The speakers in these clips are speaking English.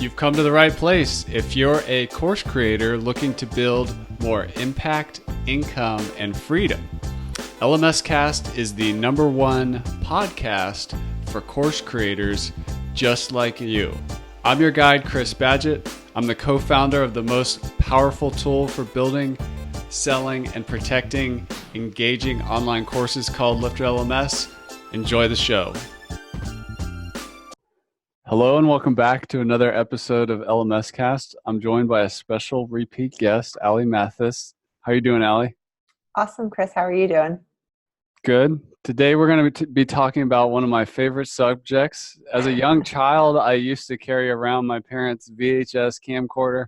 You've come to the right place. If you're a course creator looking to build more impact, income, and freedom, LMScast is the #1 podcast for course creators just like you. I'm your guide, Chris Badgett. I'm the co-founder of the most powerful tool for building, selling, and protecting engaging online courses called LifterLMS. Enjoy the show. Hello and welcome back to another episode of LMScast. I'm joined by a special repeat guest, Allie Mathis. How are you doing, Allie? Awesome, Chris. How are you doing? Good. Today we're going to be talking about one of my favorite subjects. As a young child, I used to carry around my parents' VHS camcorder.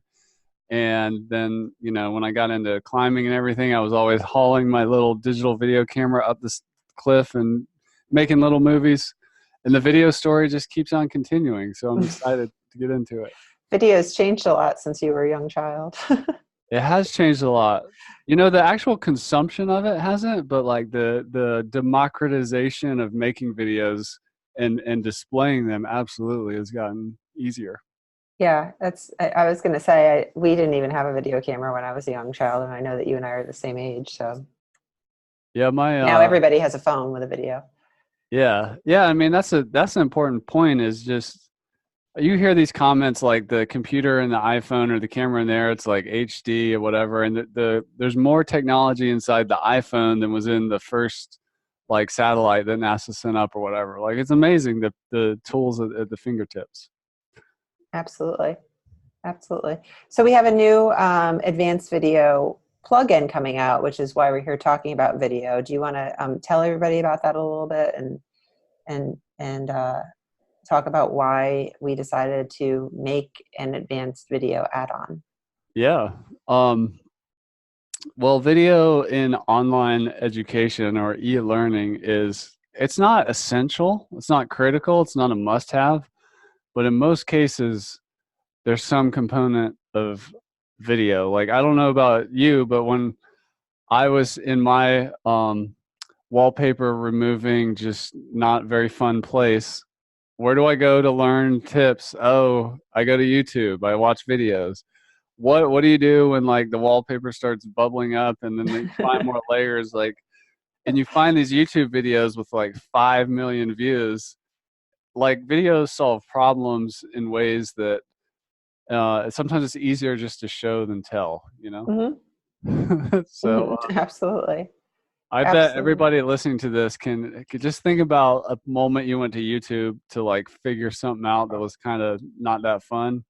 And then, when I got into climbing and everything, I was always hauling my little digital video camera up this cliff and making little movies. And the video story just keeps on continuing. So I'm excited to get into it. Video's changed a lot since you were a young child. It has changed a lot. The actual consumption of it hasn't, but like the democratization of making videos and displaying them absolutely has gotten easier. Yeah, I was going to say, we didn't even have a video camera when I was a young child. And I know that you and I are the same age. So yeah, now everybody has a phone with a video. Yeah. I mean, that's an important point is just, you hear these comments like the computer and the iPhone or the camera in there, it's like HD or whatever. And there's more technology inside the iPhone than was in the first like satellite that NASA sent up or whatever. Like, it's amazing the tools at the fingertips. Absolutely. So we have a new advanced video plugin coming out, which is why we're here talking about video. Do you want to tell everybody about that a little bit and talk about why we decided to make an advanced video add-on? Yeah. Well, video in online education or e-learning it's not essential. It's not critical. It's not a must-have. But in most cases, there's some component of video. Like, I don't know about you, but when I was in my wallpaper removing just not very fun place, where do I go to learn tips? Oh, I go to YouTube. I watch videos. What do you do when like the wallpaper starts bubbling up and then you find more layers, and you find these YouTube videos with like 5 million views? Like, videos solve problems in ways that sometimes it's easier just to show than tell, Mm-hmm. So Absolutely. I bet everybody listening to this could just think about a moment you went to YouTube to like figure something out that was kind of not that fun.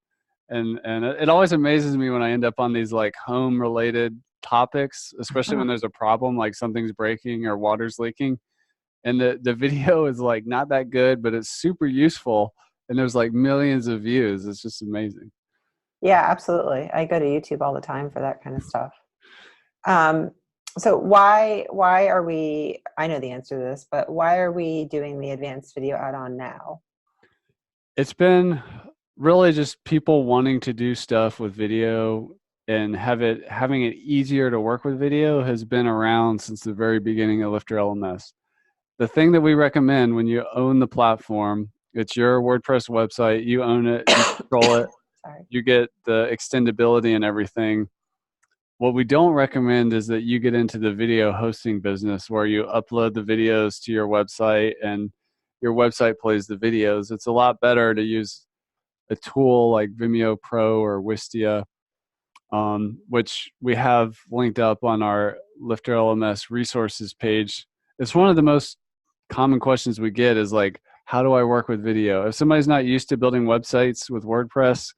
And it always amazes me when I end up on these like home related topics, especially when there's a problem, like something's breaking or water's leaking. And the video is like not that good, but it's super useful. And there's like millions of views. It's just amazing. Yeah, absolutely. I go to YouTube all the time for that kind of stuff. So why are we, I know the answer to this, but why are we doing the advanced video add-on now? It's been really just people wanting to do stuff with video and having it easier to work with video has been around since the very beginning of LifterLMS. The thing that we recommend when you own the platform, it's your WordPress website, you own it, you control it, you get the extendability and everything. What we don't recommend is that you get into the video hosting business where you upload the videos to your website and your website plays the videos. It's a lot better to use a tool like Vimeo Pro or Wistia, which we have linked up on our LifterLMS resources page. It's one of the most common questions we get is like, how do I work with video? If somebody's not used to building websites with WordPress,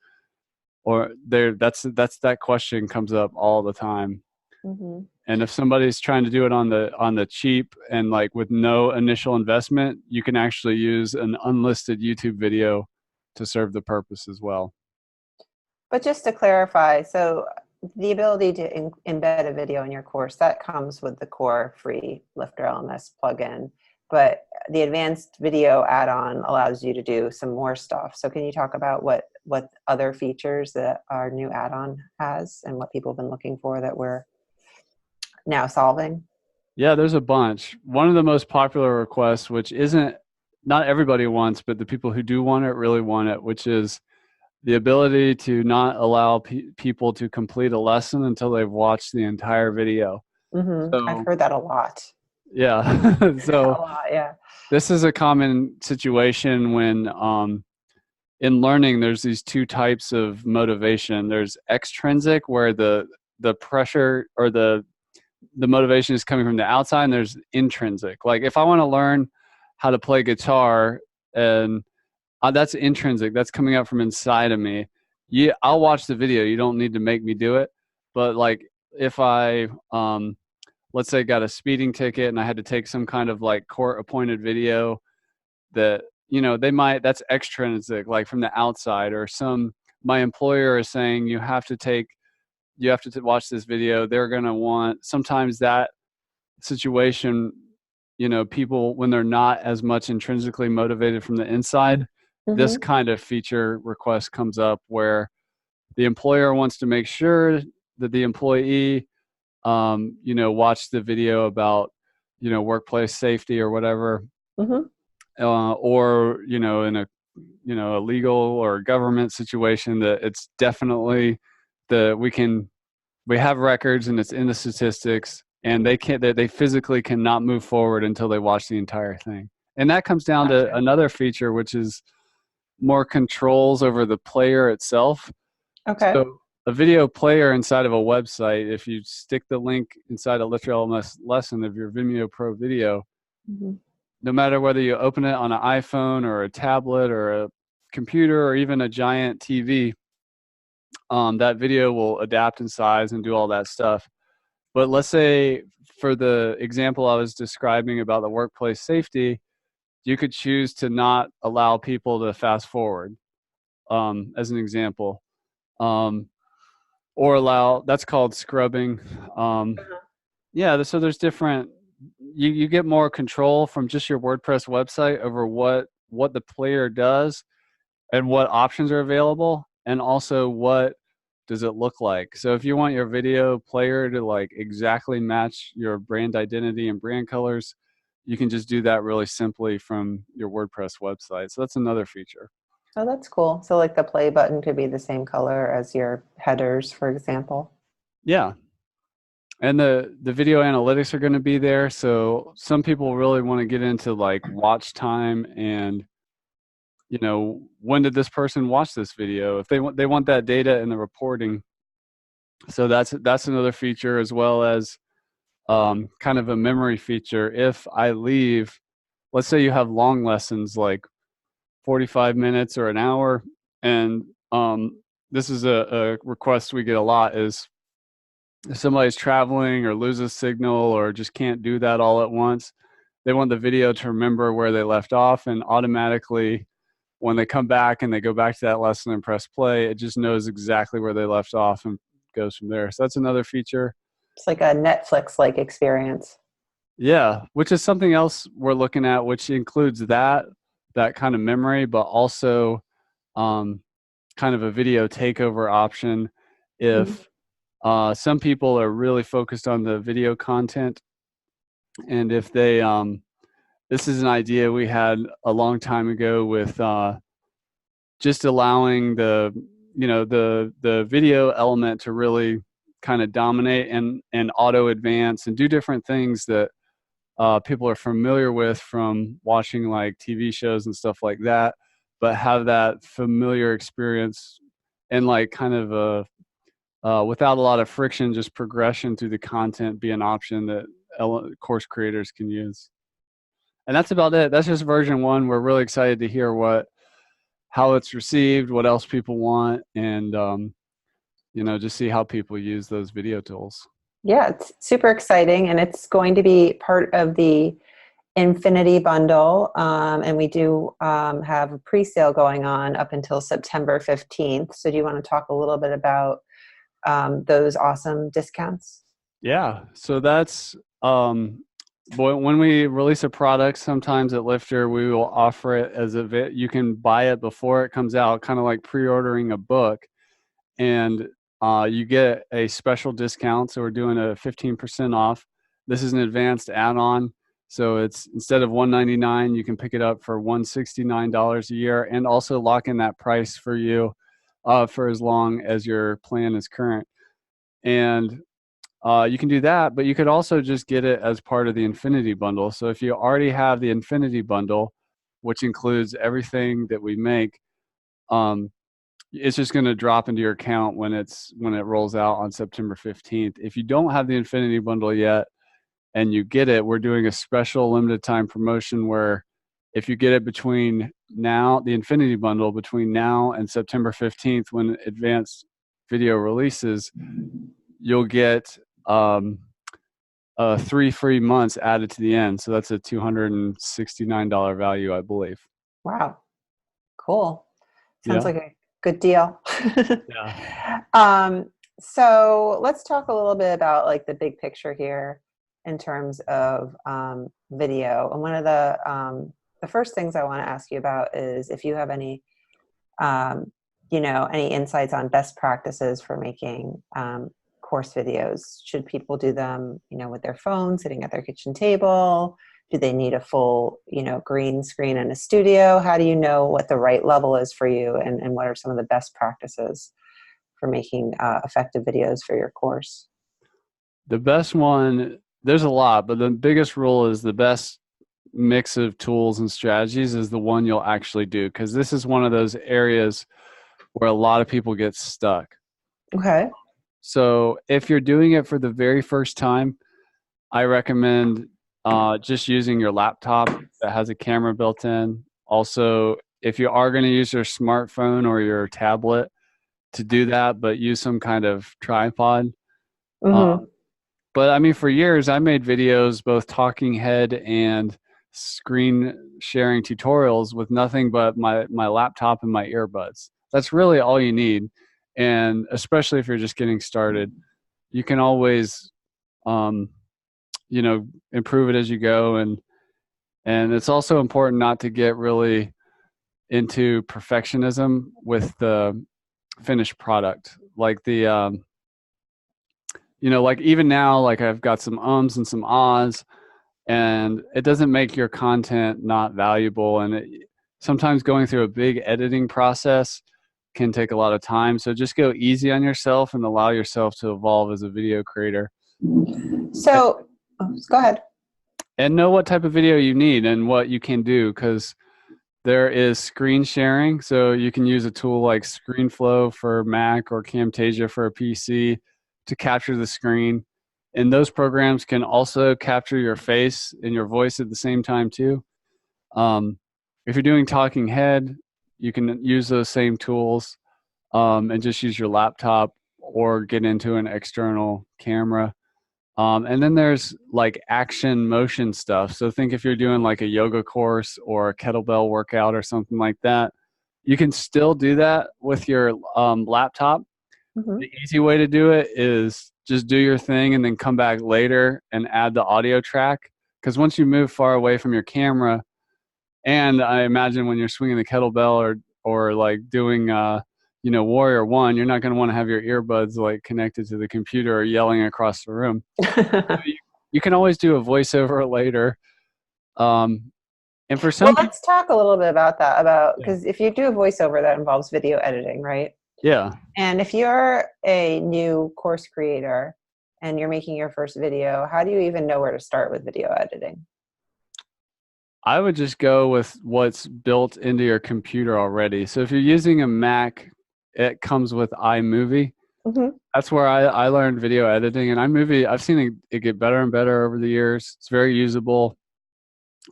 or that question comes up all the time. Mm-hmm. And if somebody's trying to do it on the cheap and like with no initial investment, you can actually use an unlisted YouTube video to serve the purpose as well. But just to clarify, so the ability to embed a video in your course, that comes with the core free LifterLMS plugin. But the advanced video add-on allows you to do some more stuff. So can you talk about what other features that our new add-on has and what people have been looking for that we're now solving? Yeah, there's a bunch. One of the most popular requests, which not everybody wants, but the people who do want it really want it, which is the ability to not allow people to complete a lesson until they've watched the entire video. I've So heard that a lot. yeah, A so lot, yeah. this is a common situation when in learning there's these two types of motivation. There's extrinsic, where the pressure or the motivation is coming from the outside, and there's intrinsic. Like if I want to learn how to play guitar, and that's intrinsic, that's coming out from inside of me. Yeah, I'll watch the video, you don't need to make me do it. But like if I let's say got a speeding ticket and I had to take some kind of like court appointed video, that they might, that's extrinsic, like from the outside. Or some, my employer is saying you have to watch this video. They're going to want, sometimes that situation, people when they're not as much intrinsically motivated from the inside, this Hmm. kind of feature request comes up where the employer wants to make sure that the employee watch the video about workplace safety or whatever, Hmm. or in a legal or government situation, that it's definitely the we have records and it's in the statistics, and they physically cannot move forward until they watch the entire thing. And that comes down to Gotcha. another feature, which is more controls over the player itself. Okay. So a video player inside of a website, if you stick the link inside a LifterLMS lesson of your Vimeo Pro video, Hmm. no matter whether you open it on an iPhone or a tablet or a computer or even a giant TV, that video will adapt in size and do all that stuff. But let's say, for the example I was describing about the workplace safety, you could choose to not allow people to fast forward, as an example, um, or allow, that's called scrubbing. Um, yeah, so there's different. You get more control from just your WordPress website over what the player does and what options are available, and also what does it look like. So if you want your video player to like exactly match your brand identity and brand colors, you can just do that really simply from your WordPress website. So that's another feature. Oh, that's cool. So like the play button could be the same color as your headers, for example. Yeah. And the video analytics are going to be there. So some people really want to get into like watch time and when did this person watch this video? If they want that data in the reporting. So that's another feature, as well as kind of a memory feature. If I leave, let's say you have long lessons like 45 minutes or an hour, and this is a request we get a lot, is if somebody's traveling or loses signal or just can't do that all at once, they want the video to remember where they left off, and automatically when they come back and they go back to that lesson and press play, it just knows exactly where they left off and goes from there. So that's another feature. It's like a Netflix-like experience. Yeah, which is something else we're looking at, which includes that kind of memory, but also um, kind of a video takeover option. Mhm. If some people are really focused on the video content, and if they this is an idea we had a long time ago with just allowing the video element to really kind of dominate and auto advance and do different things that people are familiar with from watching like TV shows and stuff like that, but have that familiar experience and like kind of without a lot of friction, just progression through the content be an option that course creators can use. And that's about it. That's just version one. We're really excited to hear how it's received, what else people want, and just see how people use those video tools. Yeah, it's super exciting, and it's going to be part of the Infinity Bundle. And we do have a pre-sale going on up until September 15th. So do you want to talk a little bit about those awesome discounts? Yeah. So that's when we release a product, sometimes at Lifter, we will offer it as you can buy it before it comes out, kind of like pre-ordering a book, and you get a special discount. So we're doing a 15% off. This is an advanced add-on. So it's, instead of $199, you can pick it up for $169 a year, and also lock in that price for you for as long as your plan is current. And you can do that, but you could also just get it as part of the Infinity bundle. So if you already have the Infinity bundle, which includes everything that we make, um, it's just going to drop into your account when it rolls out on September 15th. If you don't have the Infinity bundle yet and you get it, we're doing a special limited time promotion where if you get it between now, the Infinity bundle between now and September 15th, when advanced video releases, you'll get 3 free months added to the end. So that's a $269 value, I believe. Wow. Cool. Sounds Yeah. like a good deal. Yeah. um, so let's talk a little bit about like the big picture here in terms of video. And one of the first things I want to ask you about is if you have any, any insights on best practices for making course videos. Should people do them, with their phone, sitting at their kitchen table? Do they need a full, green screen in a studio? How do you know what the right level is for you, and what are some of the best practices for making effective videos for your course? The best one, there's a lot, but the biggest rule is the best mix of tools and strategies is the one you'll actually do, because this is one of those areas where a lot of people get stuck. Okay. So if you're doing it for the very first time, I recommend just using your laptop that has a camera built in. Also, if you are going to use your smartphone or your tablet to do that, but use some kind of tripod. Mm-hmm. But I mean, for years, I made videos, both talking head and screen sharing tutorials with nothing but my laptop and my earbuds. That's really all you need. And especially if you're just getting started, you can always, um, improve it as you go. And it's also important not to get really into perfectionism with the finished product. Like like even now, like I've got some ums and some ahs, and it doesn't make your content not valuable. And sometimes going through a big editing process can take a lot of time. So just go easy on yourself and allow yourself to evolve as a video creator. So, go ahead. And know what type of video you need and what you can do, because there is screen sharing. So you can use a tool like ScreenFlow for Mac or Camtasia for a PC to capture the screen. And those programs can also capture your face and your voice at the same time too. If you're doing talking head, you can use those same tools and just use your laptop or get into an external camera. And then there's like action motion stuff. So think if you're doing like a yoga course or a kettlebell workout or something like that, you can still do that with your laptop. Mm-hmm. The easy way to do it is just do your thing and then come back later and add the audio track. Because once you move far away from your camera, and I imagine when you're swinging the kettlebell or like doing Warrior One, you're not going to want to have your earbuds like connected to the computer or yelling across the room. You can always do a voiceover later. And for Well, some people, let's talk a little bit about that, yeah, because if you do a voiceover, that involves video editing, right? yeah, And if you're a new course creator and you're making your first video, how do you even know where to start with video editing? I would just go with what's built into your computer already. So if you're using a Mac, it comes with iMovie. Mm-hmm. That's where I learned video editing. And iMovie, I've seen it get better and better over the years. It's very usable.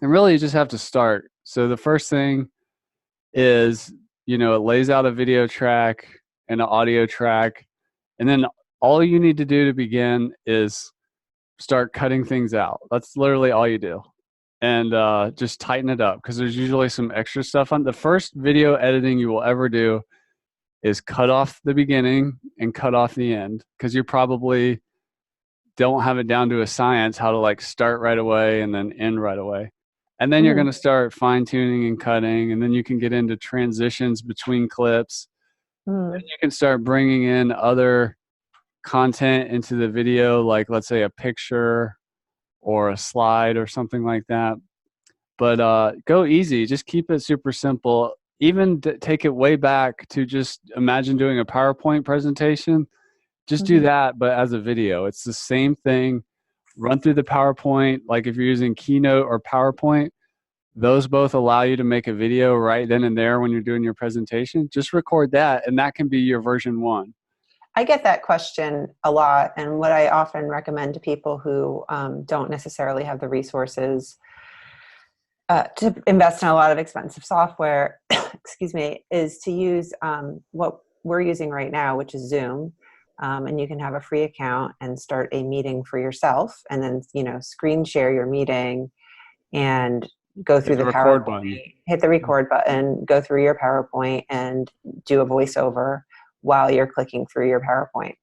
And really, you just have to start. So the first thing is, it lays out a video track and an audio track. And then all you need to do to begin is start cutting things out. That's literally all you do. And just tighten it up, because there's usually some extra stuff on the first video editing you will ever do is cut off the beginning and cut off the end, because you probably don't have it down to a science how to like start right away and then end right away. And then you're Mm-hmm. going to start fine tuning and cutting, and then you can get into transitions between clips. Then Mm-hmm. you can start bringing in other content into the video, like let's say a picture or a slide or something like that. But go easy. Just keep it super simple. even take it way back to just imagine doing a PowerPoint presentation. Just do Mhm. that, but as a video. It's the same thing. Run through the PowerPoint. Like if you're using Keynote or PowerPoint, those both allow you to make a video right then and there when you're doing your presentation. Just record that, and that can be your version one. I get that question a lot, and what I often recommend to people who don't necessarily have the resources to invest in a lot of expensive software, excuse me, is to use what we're using right now, which is Zoom. And you can have a free account and start a meeting for yourself, and then screen share your meeting and go Hit through the the record button. PowerPoint, hit the record button, go through your PowerPoint, and do a voiceover while you're clicking through your PowerPoint.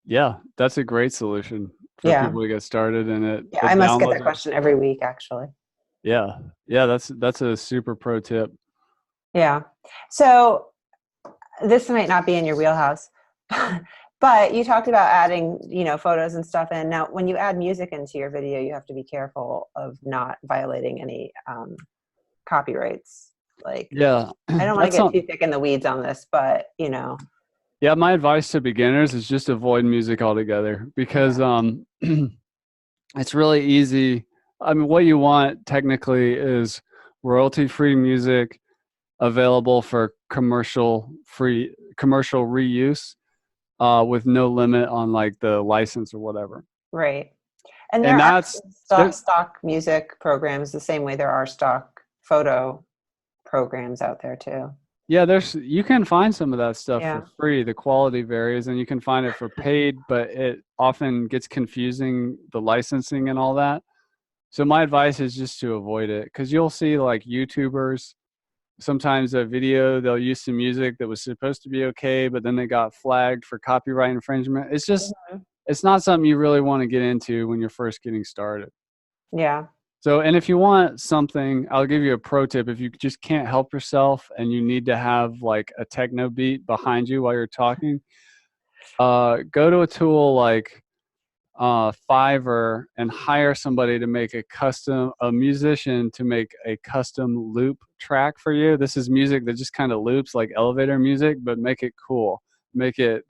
Yeah, that's a great solution for Yeah, people to get started, and yeah, it I must get downloads that it. question every week, actually. Yeah, yeah, that's a super pro tip. Yeah. So this might not be in your wheelhouse, but you talked about adding, photos and stuff in. Now, when you add music into your video, you have to be careful of not violating any copyrights. Like, Yeah, I don't want to that's get not. too thick in the weeds on this, but Yeah, my advice to beginners is just avoid music altogether because yeah, it's really easy. I mean, what you want technically is royalty-free music available for commercial reuse with no limit on like the license or whatever. right. And there And are that's stock, there, stock music programs the same way there are stock photo programs out there too. yeah, there's you can find some of that stuff Yeah. for free. The quality varies, and you can find it for paid, but it often gets confusing, the licensing and all that. So my advice is just to avoid it because you'll see like YouTubers sometimes a video they'll use some music that was supposed to be okay, but then they got flagged for copyright infringement. Mhm. It's not something you really want to get into when you're first getting started. Yeah. So, and if you want something, I'll give you a pro tip. If you just can't help yourself and you need to have like a techno beat behind you while you're talking, go to a tool like Fiverr and hire somebody to make a musician to make a custom loop track for you. This is music that just kind of loops like elevator music, but make it cool. Make it,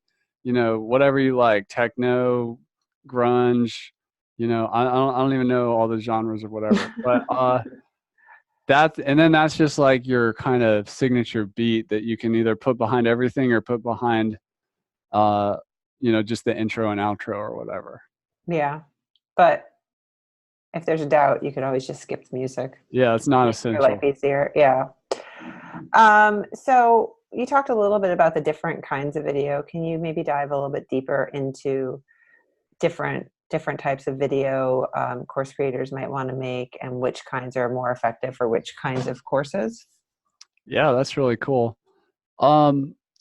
whatever you like, techno, grunge, I don't even know all the genres or whatever, but and then that's just like your kind of signature beat that you can either put behind everything or put behind, uh, just the intro and outro or whatever. Yeah. But if there's a doubt, you could always just skip the music. Yeah, it's not Make your life essential. easier. Yeah. So you talked a little bit about the different kinds of video. Can you maybe dive a little bit deeper into different types of video course creators might want to make, and which kinds are more effective for which kinds of courses? Yeah, that's really cool. A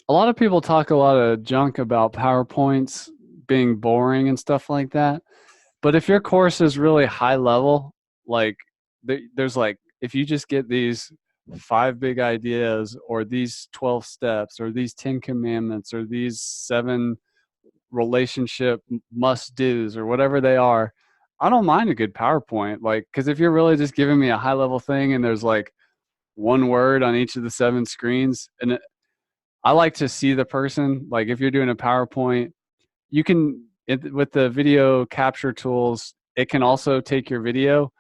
lot of people talk a lot of junk about PowerPoints being boring and stuff like that. But if your course is really high level, like there's like, if you just get these 5 big ideas or these 12 steps or these 10 commandments or these 7 relationship must do's or whatever they are, I don't mind a good PowerPoint. Like, because if you're really just giving me a high level thing and there's like one word on each of the 7 screens, and I like to see the person. Like, if you're doing a PowerPoint, you can with the video capture tools, it can also take your video.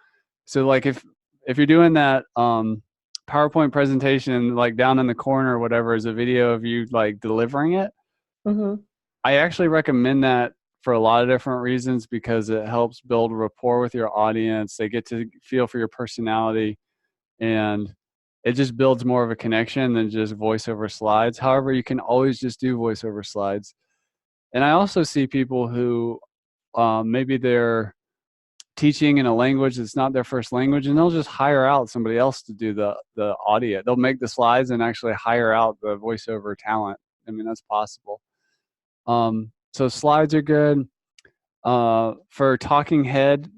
So like if you're doing that PowerPoint presentation, like down in the corner or whatever is a video of you like delivering it, Mm-hmm. I actually recommend that for a lot of different reasons because it helps build rapport with your audience. They get to feel for your personality, and it just builds more of a connection than just voiceover slides. However, you can always just do voiceover slides. And I also see people who maybe they're teaching in a language that's not their first language, and they'll just hire out somebody else to do the audio. They'll make the slides and actually hire out the voiceover talent. I mean, that's possible. So slides are good. For talking head,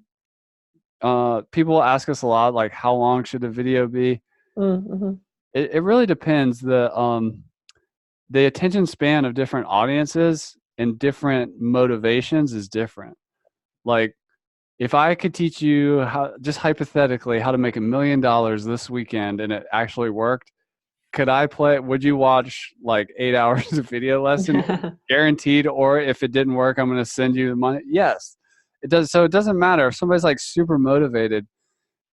people ask us a lot, like, how long should a video be? Mm-hmm. It really depends. The attention span of different audiences and different motivations is different. Like, if I could teach you how, just hypothetically, how to make $1 million this weekend and it actually worked, could I play? Would you watch like 8 hours of video lesson guaranteed? Or if it didn't work, I'm going to send you the money. Yes, it does. So it doesn't matter if somebody's like super motivated.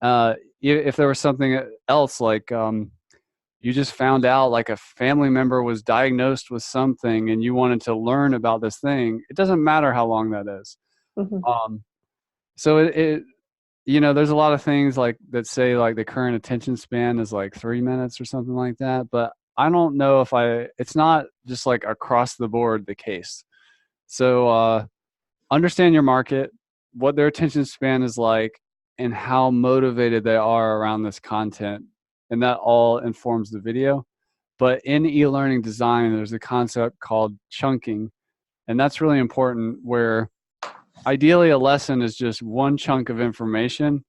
If there was something else, like you just found out like a family member was diagnosed with something and you wanted to learn about this thing, it doesn't matter how long that is. Mhm. So there's a lot of things like that say like the current attention span is like 3 minutes or something like that. But I don't know if it's not just like across the board the case. So understand your market, what their attention span is like, and how motivated they are around this content. And that all informs the video. But in e-learning design, there's a concept called chunking. And that's really important, where ideally a lesson is just one chunk of information,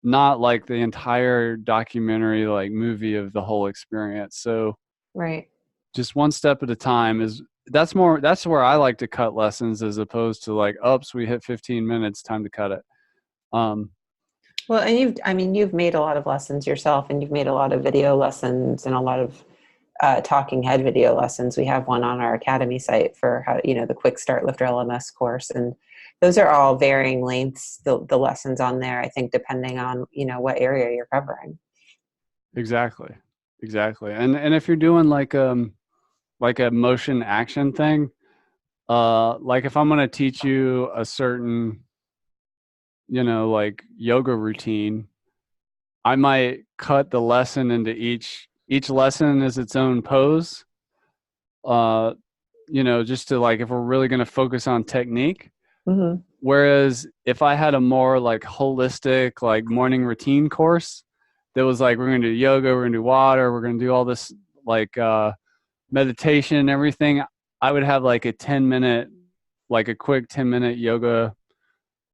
not like the entire documentary, like movie of the whole experience. So Right. just one step at a time that's where I like to cut lessons, as opposed to like, oops, we hit 15 minutes, time to cut it. Um, Well, and you've made a lot of lessons yourself, and you've made a lot of video lessons and a lot of talking head video lessons. We have one on our Academy site for how, the Quick Start Lifter LMS course. And those are all varying lengths, the lessons on there, I think, depending on, what area you're covering. exactly. And if you're doing like a motion action thing, like if I'm going to teach you a certain, like yoga routine, I might cut the lesson into each lesson is its own pose. Uh, just to like, if we're really going to focus on technique. Mm-hmm. Whereas if I had a more like holistic, like morning routine course that was like, we're going to do yoga, we're going to do water, we're going to do all this like meditation and everything, I would have like a 10-minute, like a quick 10-minute yoga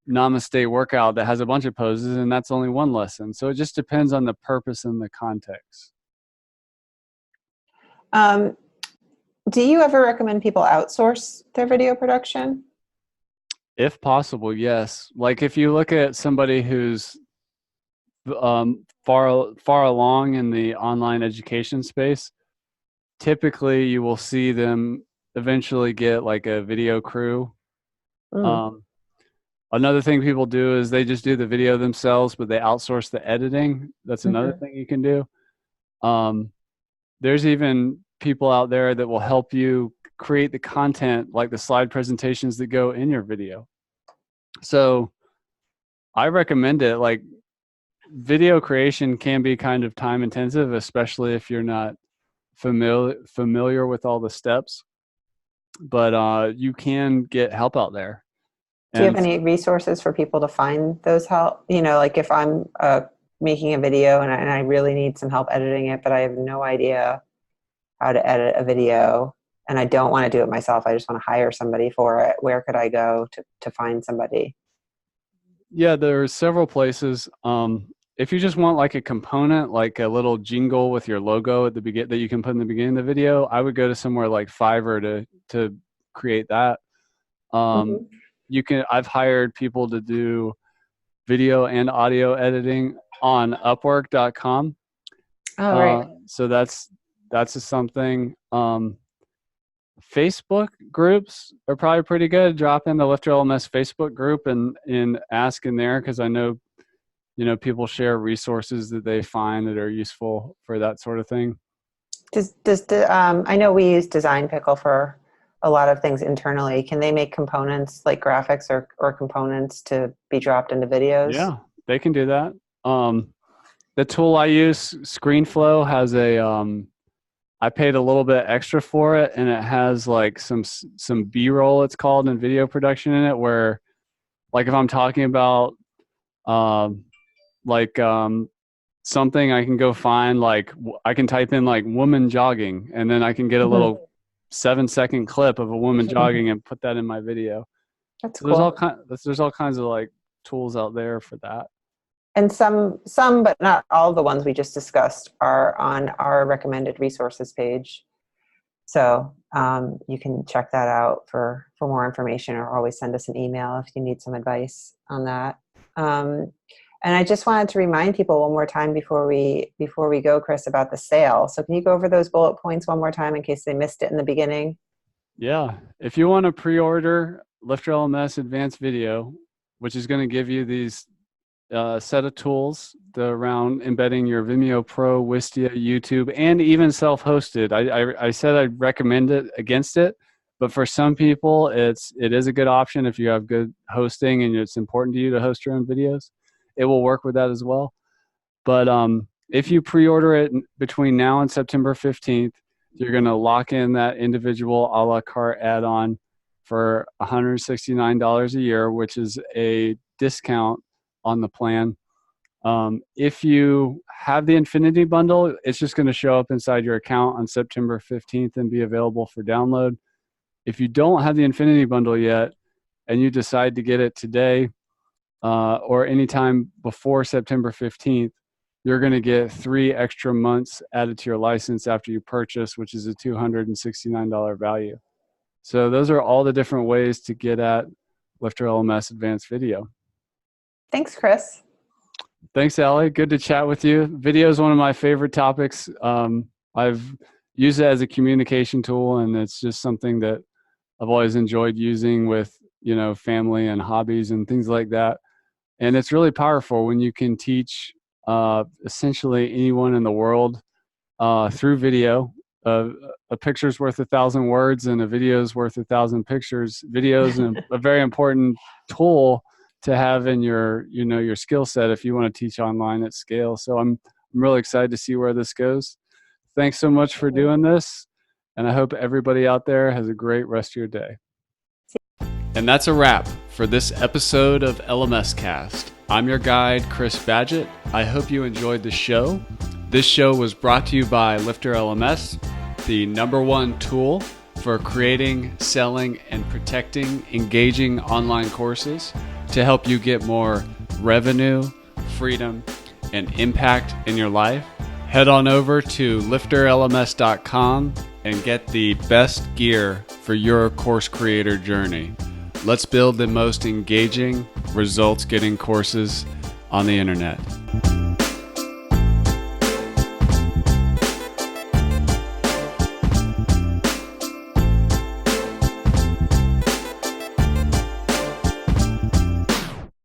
namaste workout that has a bunch of poses, and that's only one lesson. So it just depends on the purpose and the context. Um, do you ever recommend people outsource their video production? If possible, yes. Like if you look at somebody who's far along in the online education space, typically you will see them eventually get like a video crew. Mm. Um, Another thing people do is they just do the video themselves, but they outsource the editing. That's another Mm-hmm. thing you can do. Um, there's even people out there that will help you create the content, like the slide presentations that go in your video. So I recommend it. Like, video creation can be kind of time intensive, especially if you're not familiar with all the steps. But you can get help out there. Do you have And any resources for people to find those help? Like if I'm making a video and I really need some help editing it, but I have no idea how to edit a video and I don't want to do it myself. I just want to hire somebody for it. Where could I go to find somebody? yeah, there are several places. If you just want like a component, like a little jingle with your logo at the begin that you can put in the beginning of the video, I would go to somewhere like Fiverr to create that. Um, Mm-hmm. I've hired people to do video and audio editing on Upwork.com. Oh, right. So that's something. Facebook groups are probably pretty good. Drop in the LifterLMS Facebook group and ask in there, because I know people share resources that they find that are useful for that sort of thing. I know we use Design Pickle for a lot of things internally. Can they make components like graphics or components to be dropped into videos? Yeah, they can do that. The tool I use, ScreenFlow, has I paid a little bit extra for it, and it has like some B-roll, it's called, in video production in it, where like if I'm talking about um, like something, I can go find like I can type in like woman jogging, and then I can get a Mm-hmm. little 7-second clip of a woman jogging and put that in my video. That's So cool. there's all kinds of like tools out there for that. And some, but not all of the ones we just discussed are on our recommended resources page. So you can check that out for more information, or always send us an email if you need some advice on that. And I just wanted to remind people one more time before we go, Chris, about the sale. So can you go over those bullet points one more time in case they missed it in the beginning? Yeah. If you want to pre-order LifterLMS Advanced Video, which is going to give you these set of tools around embedding your Vimeo Pro, Wistia, YouTube, and even self-hosted. I said I'd recommend it against it, but for some people, it is a good option if you have good hosting and it's important to you to host your own videos. It will work with that as well. But if you pre-order it between now and September 15th, you're going to lock in that individual a la carte add-on for $169 a year, which is a discount on the plan. If you have the Infinity Bundle, it's just going to show up inside your account on September 15th and be available for download. If you don't have the Infinity Bundle yet and you decide to get it today or anytime before September 15th, you're going to get 3 extra months added to your license after you purchase, which is a $269 value. So those are all the different ways to get at LifterLMS Advanced Video. Thanks, Chris. Thanks, Allie. Good to chat with you. Video is one of my favorite topics. I've used it as a communication tool, and it's just something that I've always enjoyed using with, family and hobbies and things like that. And it's really powerful when you can teach essentially anyone in the world through video. A picture's worth 1,000 words and a video's worth 1,000 pictures. Video is a very important tool to have in your skill set if you want to teach online at scale. So I'm really excited to see where this goes. Thanks so much for doing this, and I hope everybody out there has a great rest of your day. And that's a wrap for this episode of LMScast. I'm your guide, Chris Badgett. I hope you enjoyed the show. This show was brought to you by LifterLMS, the #1 tool for creating, selling, and protecting engaging online courses to help you get more revenue, freedom, and impact in your life. Head on over to LifterLMS.com and get the best gear for your course creator journey. Let's build the most engaging, results-getting courses on the internet.